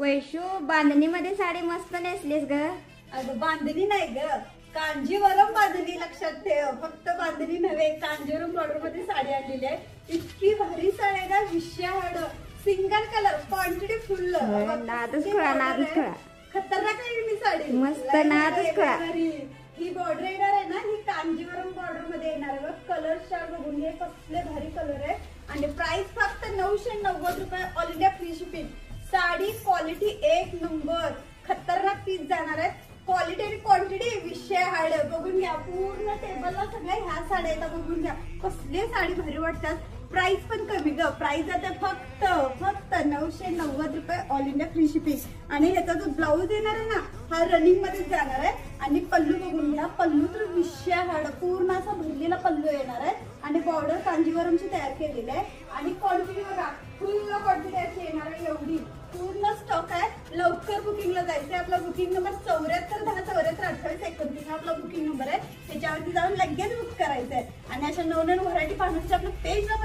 वैशू बांधणीमध्ये साडी मस्त नेसलीस ग. अगं बांधणी नाही ग, कांजीवरम बांधणी. लक्षात ठेव, फक्त बांधणी नव्हे, कांजीवरम बॉर्डर मध्ये साडी आणलेली आहे. इतकी भारी साडी आहे ना, विषयाड सिंगल कलर, क्वांटिटी फुल. नादच खुळा. खतरनाक आहे ही साडी, मस्त नादच खुळा. ही बॉर्डर येणार आहे ना, ही कांजीवरम बॉर्डर मध्ये येणार आहे. कलर चार्ट बघून घे, कसले भारी कलर आहे. आणि प्राइस फक्त 990 रुपये, all India free shipping. Sari quality एक नंबर, खतरनाक पीस जाणार आहे. क्वालिटी आणि क्वांटिटी विषय हाड. बघून घ्या, पूर्ण टेबलला सगळ्या ह्या साड्या येतात. बघून घ्या कसले साडी भारी वाटतात. प्राइस पण कमी ग, प्राइस जाते फक्त 990 रुपये, ऑल इंडिया फ्री शिपिंग. आणि ह्याचा जो ब्लाऊज येणार आहे ना, हा रनिंग मध्येच जाणार आहे. आणि पल्लू बघून घ्या, पल्लू तर विषय हाड, पूर्ण असा भरलेला पल्लू येणार आहे. आणि बॉर्डर कांजीवरमची तयार केलेली आहे. आणि क्वांटिटी बघा, फुल क्वांटिटी अशी येणार आहे. एवढी पूर्ण स्टॉक आहे. लवकर बुकिंगला जायचंय. आपला बुकिंग नंबर 7410742829 हा आपला बुकिंग नंबर आहे. त्याच्यावरती जाऊन लगेच बुक करायचंय. आणि अशा नवनवीन व्हरायटी पाहण्यासाठी आपल्या पेजला